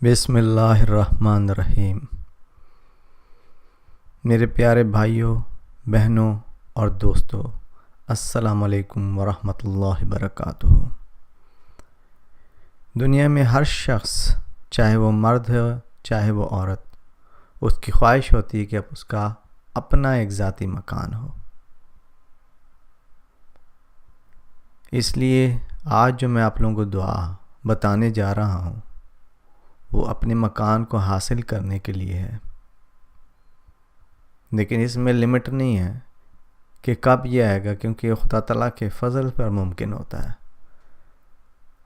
بسم اللہ الرحمن الرحیم۔ میرے پیارے بھائیوں، بہنوں اور دوستوں، السلام علیکم ورحمۃ اللہ وبرکاتہ۔ دنیا میں ہر شخص، چاہے وہ مرد ہو چاہے وہ عورت، اس کی خواہش ہوتی ہے کہ اس کا اپنا ایک ذاتی مکان ہو۔ اس لیے آج جو میں آپ لوگوں کو دعا بتانے جا رہا ہوں وہ اپنے مکان کو حاصل کرنے کے لیے ہے، لیکن اس میں لمٹ نہیں ہے کہ کب یہ آئے گا، کیونکہ یہ خدا تعالیٰ کے فضل پر ممکن ہوتا ہے،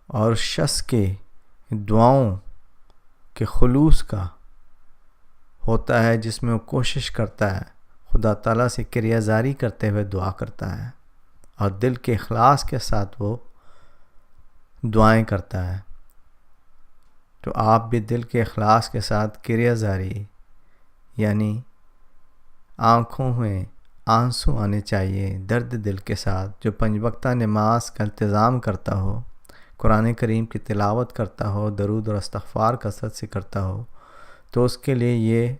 اور اس شخص کے دعاؤں کے خلوص کا ہوتا ہے جس میں وہ کوشش کرتا ہے، خدا تعالیٰ سے کریا زاری کرتے ہوئے دعا کرتا ہے اور دل کے اخلاص کے ساتھ وہ دعائیں کرتا ہے۔ تو آپ بھی دل کے اخلاص کے ساتھ کریا زاری، یعنی آنکھوں میں آنسو آنے چاہیے، درد دل کے ساتھ، جو 5 وقتہ نماز کا التزام کرتا ہو، قرآن کریم کی تلاوت کرتا ہو، درود اور استغفار کثرت سے کرتا ہو، تو اس کے لیے یہ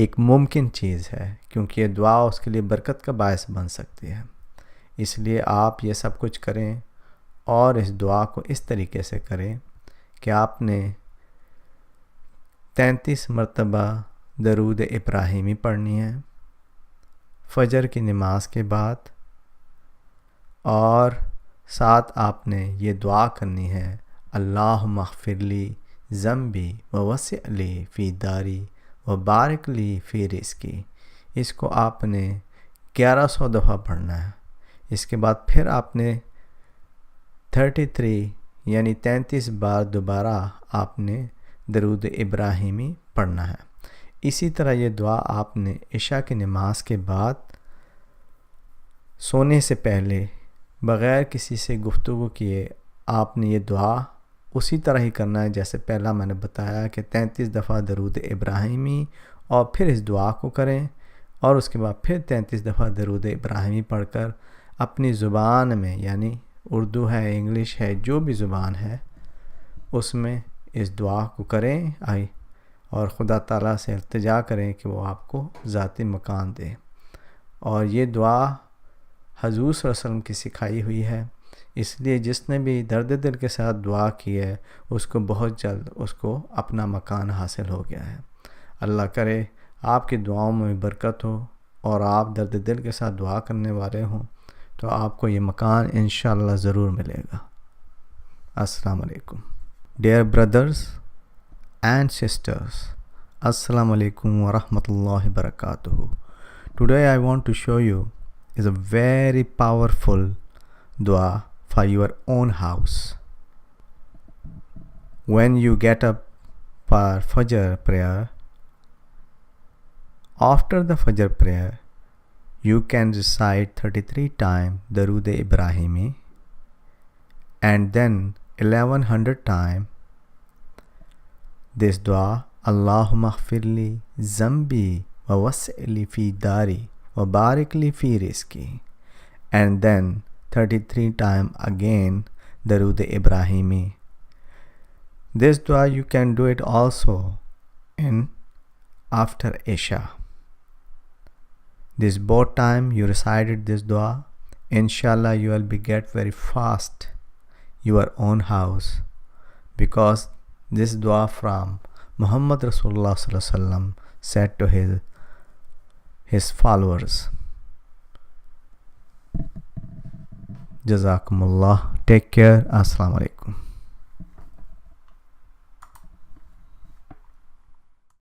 ایک ممکن چیز ہے، کیونکہ یہ دعا اس کے لیے برکت کا باعث بن سکتی ہے۔ اس لیے آپ یہ سب کچھ کریں اور اس دعا کو اس طریقے سے کریں کہ آپ نے 33 مرتبہ درود ابراہیمی پڑھنی ہے فجر کی نماز کے بعد، اور ساتھ آپ نے یہ دعا کرنی ہے، اللہم اغفر لی ذنبی ووسع لی فی داری وبارک لی فی رزقی۔ اس کو آپ نے 1100 دفعہ پڑھنا ہے۔ اس کے بعد پھر آپ نے 33 یعنی 33 بار دوبارہ آپ نے درود ابراہیمی پڑھنا ہے۔ اسی طرح یہ دعا آپ نے عشاء کی نماز کے بعد سونے سے پہلے بغیر کسی سے گفتگو کیے آپ نے یہ دعا اسی طرح ہی کرنا ہے جیسے پہلا میں نے بتایا کہ 33 دفعہ درود ابراہیمی، اور پھر اس دعا کو کریں، اور اس کے بعد پھر 33 دفعہ درود ابراہیمی پڑھ کر اپنی زبان میں، یعنی اردو ہے، انگلش ہے، جو بھی زبان ہے اس میں اس دعا کو کریں اور خدا تعالیٰ سے التجا کریں کہ وہ آپ کو ذاتی مکان دے۔ اور یہ دعا حضور صلی اللہ علیہ وسلم کی سکھائی ہوئی ہے، اس لیے جس نے بھی درد دل کے ساتھ دعا کی ہے اس کو بہت جلد اس کو اپنا مکان حاصل ہو گیا ہے۔ اللہ کرے آپ کی دعاؤں میں برکت ہو اور آپ درد دل کے ساتھ دعا کرنے والے ہوں تو آپ کو یہ مکان انشاءاللہ ضرور ملے گا۔ السلام علیکم۔ Dear brothers and sisters, Assalamu alaikum wa rahmatullahi wa barakatuh. Today I want to show you is a very powerful dua for your own house. When you get up for Fajr prayer, after the Fajr prayer, you can recite 33 times Darood Ibrahimi and then 1100 times this dua, Allahumma ighfir li zambi wa wasi' li fi dari wa barik li fi rizqi, and then 33 times again Darood Ibrahimi. This dua you can do it also in after Isha. This both time you recited this dua, inshallah you will be get very fast your own house, because this dua from Muhammad Rasulullah sallallahu alaihi wasallam said to his followers. Jazakumullah. Take care. Assalamu alaikum.